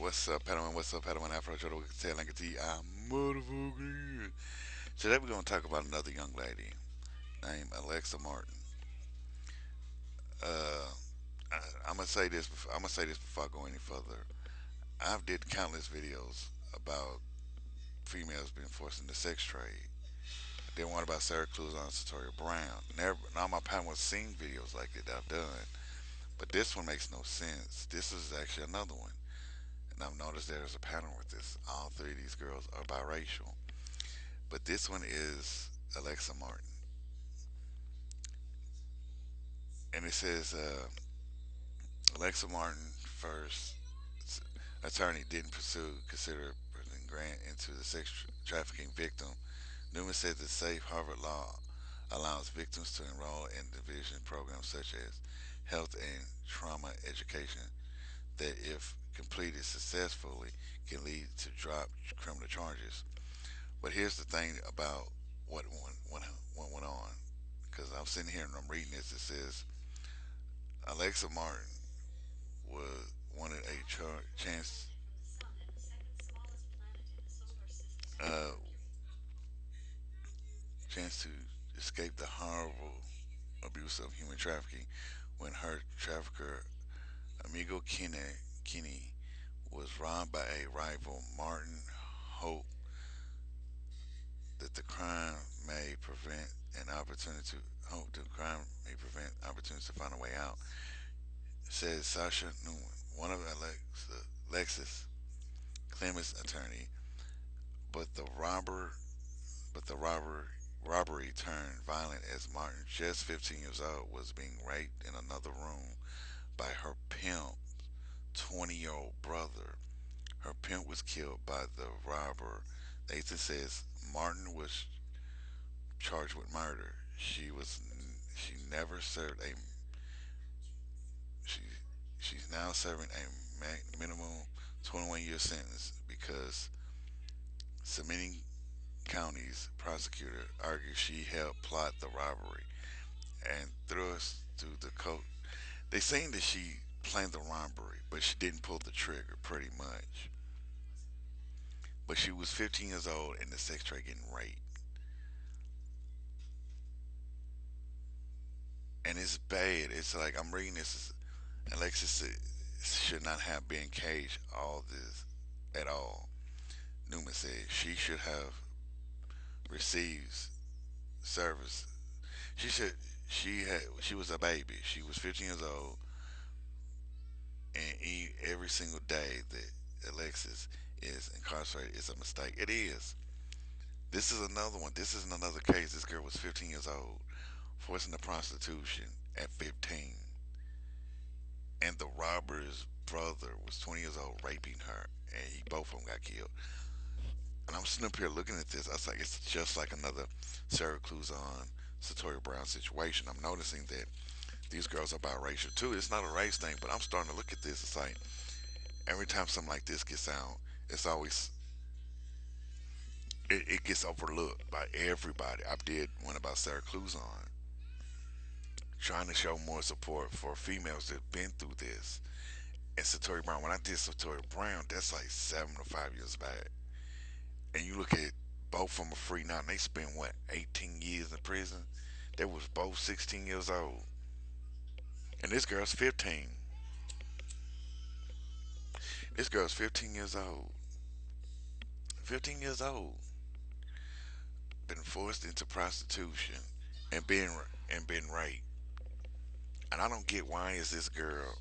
What's up, Padawan? What's up, Padawan? Afro Jodo Lanky I'm motherfucking. Today we're gonna talk about another young lady named Alexa Martin. Uh, I'm gonna say this. I'm gonna say this before I go any further. I've did countless videos about females being forced into sex trade. I did one about Sarah Clues on Satoria Brown. Never, none of my Padawans seen videos like it that I've done, but this one makes no sense. This is actually another one, and I've noticed there's a pattern with this. All three of these girls are biracial. But this one is Alexa Martin. And it says Alexa Martin first attorney didn't consider putting Grant into the sex trafficking victim. Newman said the safe Harvard law allows victims to enroll in division programs such as health and trauma education that, if completed successfully, can lead to drop criminal charges. But here's the thing about what went on, because I'm sitting here and I'm reading this. It says Alexa Martin was wanted a chance uh, chance to escape the horrible abuse of human trafficking when her trafficker Amigo Kinney was robbed by a rival. Martin hoped that the crime may prevent an opportunity to hope the crime may prevent opportunities to find a way out, says Sasha Newman, one of Alexis Clemens' attorney. But the robber, but the robbery turned violent as Martin, just 15 years old, was being raped in another room by her pimp, 20-year-old brother. Her pimp was killed by the robber. Nathan says Martin was charged with murder. She never served a she she's now serving a minimum 21-year sentence because submitting County's prosecutor argued she helped plot the robbery and threw us through the coat. They saying that she planned the robbery, but she didn't pull the trigger, pretty much. But she was 15 years old and the sex trade getting raped, and it's bad. It's like I'm reading this. Alexis should not have been caged all this at all. Newman said she should have received service. She should. She was a baby. She was 15 years old, and every single day that Alexis is incarcerated is a mistake. It is. This is another one. This is another case. This girl was 15 years old, forced into prostitution at 15, and the robber's brother was 20 years old, raping her, and both of them got killed. And I'm sitting up here looking at this. I was like, it's just like another Sarah Cluzon, Satoria Brown situation. I'm noticing that these girls are biracial too. It's not a race thing, but I'm starting to look at this. It's like every time something like this gets out, it's always it gets overlooked by everybody. I did one about Sarah Cluzon, trying to show more support for females that've been through this. And Satori Brown, when I did Satori Brown, that's like 7 or 5 years back. And you look at both of them are free now, and they spent what 18 years in prison. They was both 16 years old, and this girl's 15. This girl's 15 years old. 15 years old, been forced into prostitution and been raped. And I don't get why is this girl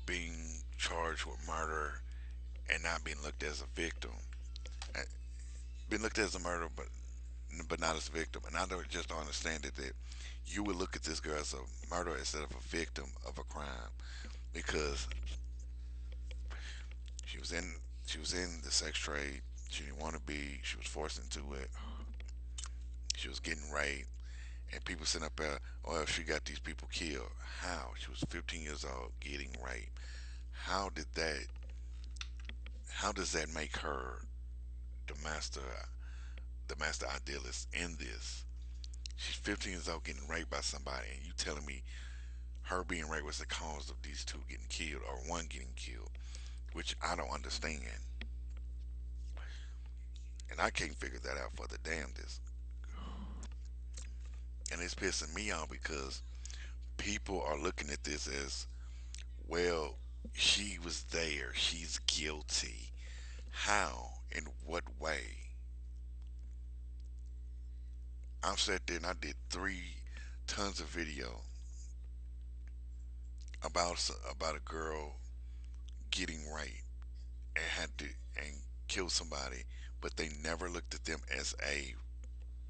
being charged with murder and not being looked as a victim. Uh, Been looked as a murder, but not as a victim. And I just don't understand it that you would look at this girl as a murderer instead of a victim of a crime because she was in she was in the sex trade. She didn't want to be. She was forced into it. She was getting raped, and people sitting up there. Oh, she got these people killed. How? She was 15 years old, getting raped. How did that? How does that make her the master idealist in this? She's 15 years old, getting raped by somebody, and you telling me her being raped was the cause of these two getting killed or one getting killed? which I don't understand, and I can't figure that out for the damnedest. And it's pissing me off because people are looking at this as, well, she was there, she's guilty. How? In what way? I sat there and I did three tons of video about a girl getting raped and had to and killed somebody, but they never looked at them as a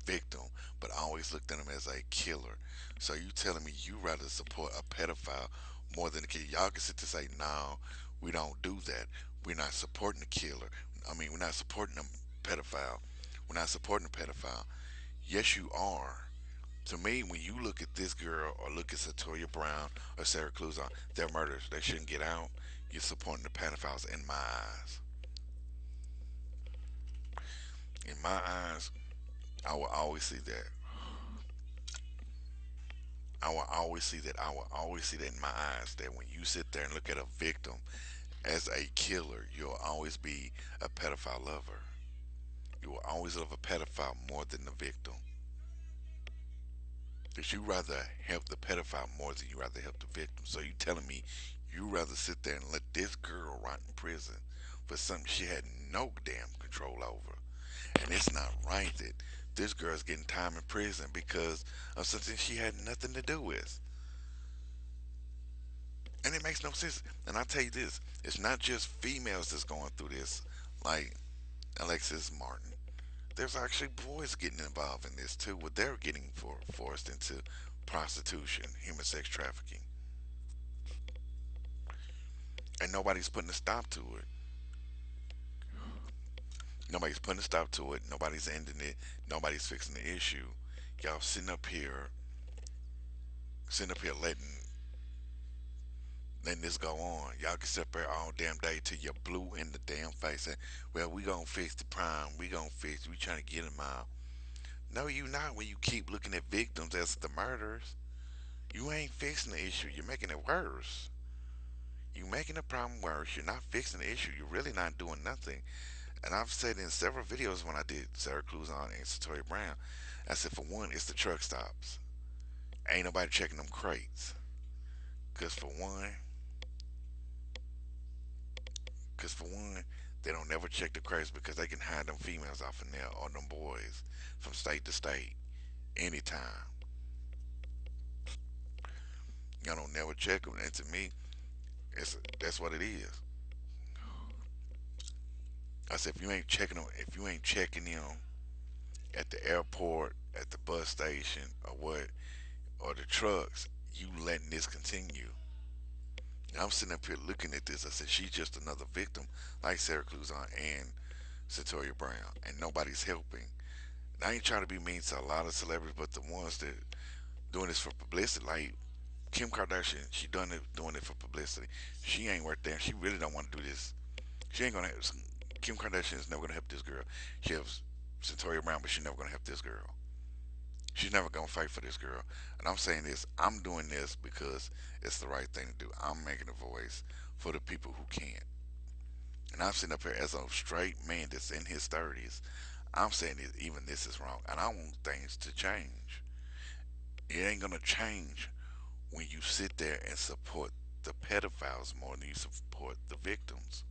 victim, but always looked at them as a killer. So you telling me you rather support a pedophile more than a kid? Y'all can sit to say, no, we don't do that. We're not supporting the killer. I mean, we're not supporting the pedophile. We're not supporting the pedophile. Yes, you are. To me, when you look at this girl or look at Satoya Brown or Sarah Cluzon, they're murderers. They shouldn't get out. You're supporting the pedophiles in my eyes. In my eyes, I will always see that. I will always see that. I will always see that in my eyes. That when you sit there and look at a victim as a killer, you'll always be a pedophile lover. You will always love a pedophile more than the victim. That you rather help the pedophile more than you rather help the victim. So you telling me you rather sit there and let this girl rot in prison for something she had no damn control over. And it's not right that this girl's getting time in prison because of something she had nothing to do with. And it makes no sense. And I tell you this, it's not just females that's going through this, like Alexis Martin. There's actually boys getting involved in this too, where they're getting forced into prostitution, human sex trafficking, and nobody's putting a stop to it. Nobody's putting a stop to it. Nobody's ending it. Nobody's fixing the issue. Y'all sitting up here letting this go on. Y'all can sit there all damn day till you're blue in the damn face and, well, we gonna fix the crime. We gonna fix. We trying to get them out. No, you not. When you keep looking at victims as the murderers, you ain't fixing the issue. You're making it worse. You're making the problem worse. You're not fixing the issue. You're really not doing nothing. And I've said in several videos when I did Sarah Cluzon and Satoria Brown, I said for one, it's the truck stops. Ain't nobody checking them crates. Cause for one, cause for one, they don't never check the crates because they can hide them females off in there or them boys from state to state anytime. Y'all don't never check them, and to me, that's what it is. I said if you ain't checking them, if you ain't checking them at the airport, at the bus station, or what, or the trucks, you letting this continue. And I'm sitting up here looking at this. I said she's just another victim, like Sarah Cluzon and Satoria Brown, and nobody's helping. And I ain't trying to be mean to a lot of celebrities, but the ones that doing this for publicity, like Kim Kardashian, she done it doing it for publicity. She ain't worth there. She really don't want to do this. She ain't gonna. Kim Kardashian is never gonna help this girl. She helps Satoria Brown, but she's never gonna help this girl. She's never gonna fight for this girl. And I'm saying this. I'm doing this because it's the right thing to do. I'm making a voice for the people who can't. And I'm sitting up here as a straight man that's in his 30s. I'm saying that even this is wrong, and I want things to change. It ain't gonna change when you sit there and support the pedophiles more than you support the victims.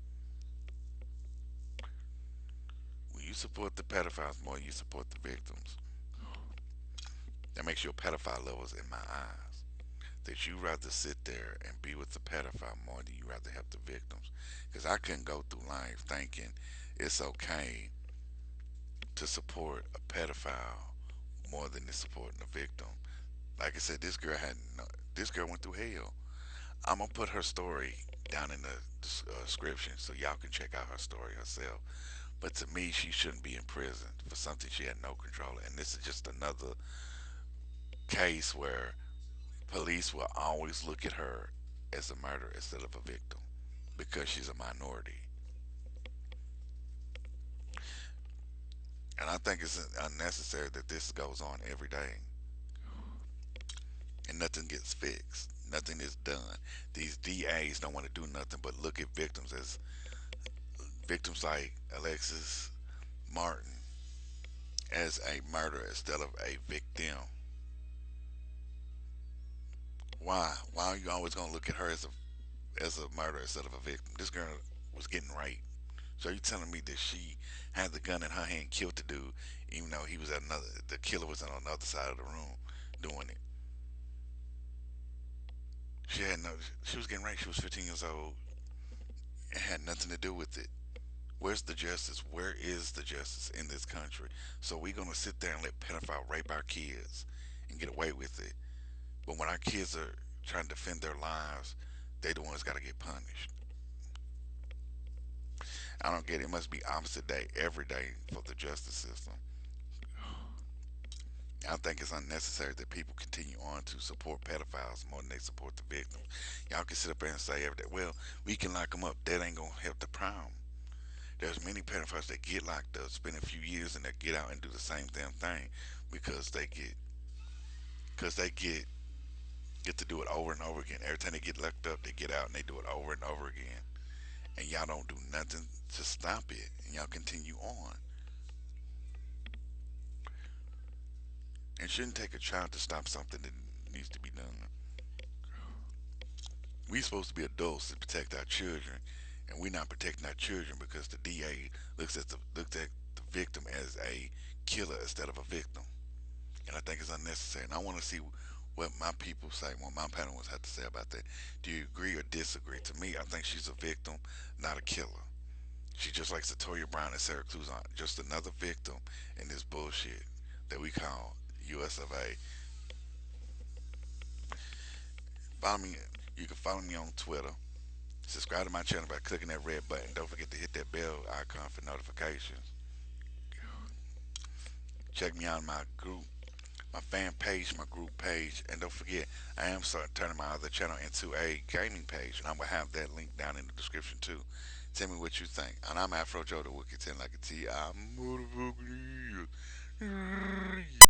When you support the pedophiles more than you support the victims, that makes you a pedophile lovers in my eyes. That you rather sit there and be with the pedophile more than you rather help the victims. Because I couldn't go through life thinking it's okay to support a pedophile more than to supporting the victim. Like I said, this girl went through hell. I'm gonna put her story down in the description so y'all can check out her story herself. But to me, she shouldn't be in prison for something she had no control of. And this is just another case where police will always look at her as a murderer instead of a victim because she's a minority. And I think it's unnecessary that this goes on every day and nothing gets fixed. Nothing is done. These DAs don't want to do nothing but look at victims as victims like Alexis Martin as a murderer instead of a victim. Why? Why are you always gonna look at her as a murderer instead of a victim? This girl was getting raped. So you telling me that she had the gun in her hand, killed the dude, even though he was at another, the killer was on the other side of the room doing it. She had no, she was getting raped. She was 15 years old. It had nothing to do with it. Where's the justice? Where is the justice in this country? So we gonna sit there and let pedophile rape our kids and get away with it. But when our kids are trying to defend their lives, they the ones got to get punished. I don't get it. It must be opposite day every day for the justice system. I think it's unnecessary that people continue on to support pedophiles more than they support the victims. Y'all can sit up there and say every day, well, we can lock them up. That ain't gonna help the problem. There's many pedophiles that get locked up, spend a few years, and they get out and do the same damn thing because they get to do it over and over again. Every time they get locked up, they get out and they do it over and over again. And y'all don't do nothing to stop it, and y'all continue on. It shouldn't take a child to stop something that needs to be done. We supposed to be adults to protect our children, and we're not protecting our children because the DA looks at the victim as a killer instead of a victim. And I think it's unnecessary. And I want to see what my people say, what my panelists have to say about that. Do you agree or disagree? To me, I think she's a victim, not a killer. She's just like Satoya Brown and Sarah Cruz, just another victim in this bullshit that we call U.S. of A. Follow me. You can follow me on Twitter. Subscribe to my channel by clicking that red button. Don't forget to hit that bell icon for notifications. Check me out on my group, my fan page, my group page, and don't forget, I am starting turning my other channel into a gaming page, and I'm gonna have that link down in the description too. Tell me what you think. And I'm Afro Joe, the Wicked 10 like a T. I'm motherfucking